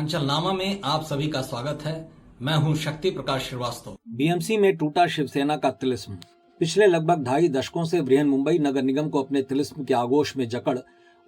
उत्तरांचल नामा में आप सभी का स्वागत है। मैं हूं शक्ति प्रकाश श्रीवास्तव। बीएमसी में टूटा शिवसेना का तिलिस्म। पिछले लगभग 2.5 दशकों से बृहन्मुंबई नगर निगम को अपने तिलिस्म के आगोश में जकड़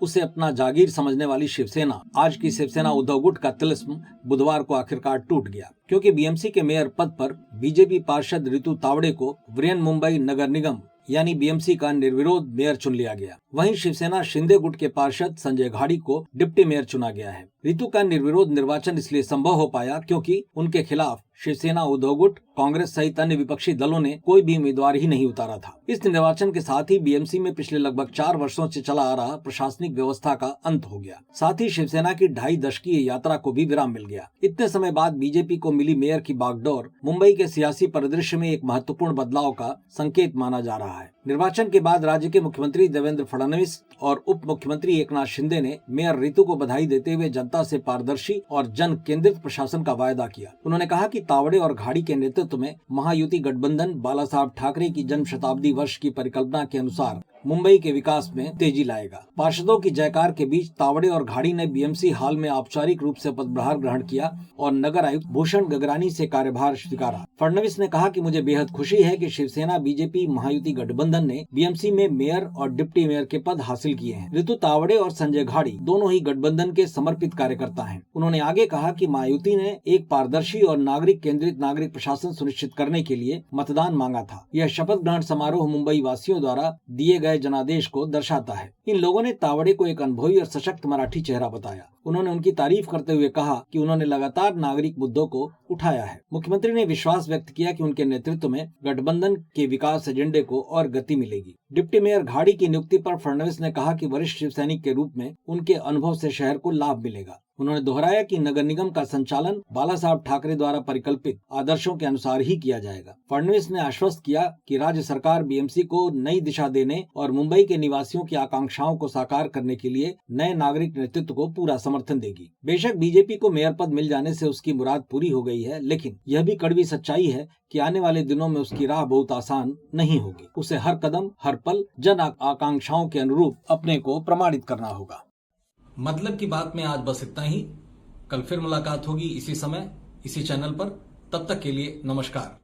उसे अपना जागीर समझने वाली शिवसेना, आज की शिवसेना उद्धव गुट का तिलिस्म बुधवार को आखिरकार टूट गया, क्योंकि बीएमसी के मेयर पद पर बीजेपी पार्षद रितु तावड़े को बृहन्मुंबई नगर निगम यानी बीएमसी का निर्विरोध मेयर चुन लिया गया। वहीं शिवसेना शिंदे गुट के पार्षद संजय घाड़ी को डिप्टी मेयर चुना गया है। रितु का निर्विरोध निर्वाचन इसलिए संभव हो पाया क्योंकि उनके खिलाफ शिवसेना, उद्धव गुट, कांग्रेस सहित अन्य विपक्षी दलों ने कोई भी उम्मीदवार ही नहीं उतारा था। इस निर्वाचन के साथ ही बीएमसी में पिछले लगभग 4 वर्षों से चला आ रहा प्रशासनिक व्यवस्था का अंत हो गया। साथ ही शिवसेना की 2.5 दशकीय यात्रा को भी विराम मिल गया। इतने समय बाद बीजेपी को मिली मेयर की बागडोर मुंबई के सियासी परिदृश्य में एक महत्वपूर्ण बदलाव का संकेत माना जा रहा है। निर्वाचन के बाद राज्य के मुख्यमंत्री देवेंद्र फडणवीस और उप मुख्यमंत्री एकनाथ शिंदे ने मेयर रितु को बधाई देते हुए जनता से पारदर्शी और जन केंद्रित प्रशासन का वायदा किया। उन्होंने कहा कि तावड़े और घाड़ी के नेतृत्व में महायुति गठबंधन बाला साहब ठाकरे की जन्म शताब्दी वर्ष की परिकल्पना के अनुसार मुंबई के विकास में तेजी लाएगा। पार्षदों की जयकार के बीच तावड़े और घाड़ी ने बीएमसी हाल में औपचारिक रूप से पदभार ग्रहण किया और नगर आयुक्त भूषण गगरानी से कार्यभार स्वीकारा। फडणवीस ने कहा कि मुझे बेहद खुशी है कि शिवसेना बीजेपी महायुति गठबंधन ने बीएमसी में मेयर और डिप्टी मेयर के पद हासिल किए हैं। रितु तावड़े और संजय घाड़ी दोनों ही गठबंधन के समर्पित कार्यकर्ता हैं। उन्होंने आगे कहा कि महायुति ने एक पारदर्शी और नागरिक केंद्रित नागरिक प्रशासन सुनिश्चित करने के लिए मतदान मांगा था। यह शपथ ग्रहण समारोह मुंबई वासियों द्वारा दिए गए जनादेश को दर्शाता है। इन लोगों ने तावड़े को एक अनुभवी और सशक्त मराठी चेहरा बताया। उन्होंने उनकी तारीफ करते हुए कहा कि उन्होंने लगातार नागरिक मुद्दों को उठाया है। मुख्यमंत्री ने विश्वास व्यक्त किया कि उनके नेतृत्व में गठबंधन के विकास एजेंडे को और गति मिलेगी। डिप्टी मेयर घाड़ी की नियुक्ति पर फडणवीस ने कहा कि वरिष्ठ शिव सैनिक के रूप में उनके अनुभव से शहर को लाभ मिलेगा। उन्होंने दोहराया कि नगर निगम का संचालन बाला साहब ठाकरे द्वारा परिकल्पित आदर्शों के अनुसार ही किया जाएगा। फडणवीस ने आश्वस्त किया कि राज्य सरकार बीएमसी को नई दिशा देने और मुंबई के निवासियों की आकांक्षाओं को साकार करने के लिए नए नागरिक नेतृत्व को पूरा समर्थन देगी। बेशक बीजेपी को मेयर पद मिल जाने से उसकी मुराद पूरी हो गई है, लेकिन यह भी कड़वी सच्चाई है कि आने वाले दिनों में उसकी राह बहुत आसान नहीं होगी। उसे हर कदम हर पल जन आकांक्षाओं के अनुरूप अपने को प्रमाणित करना होगा। मतलब की बात में आज बस इतना ही। कल फिर मुलाकात होगी इसी समय, इसी चैनल पर। तब तक के लिए नमस्कार।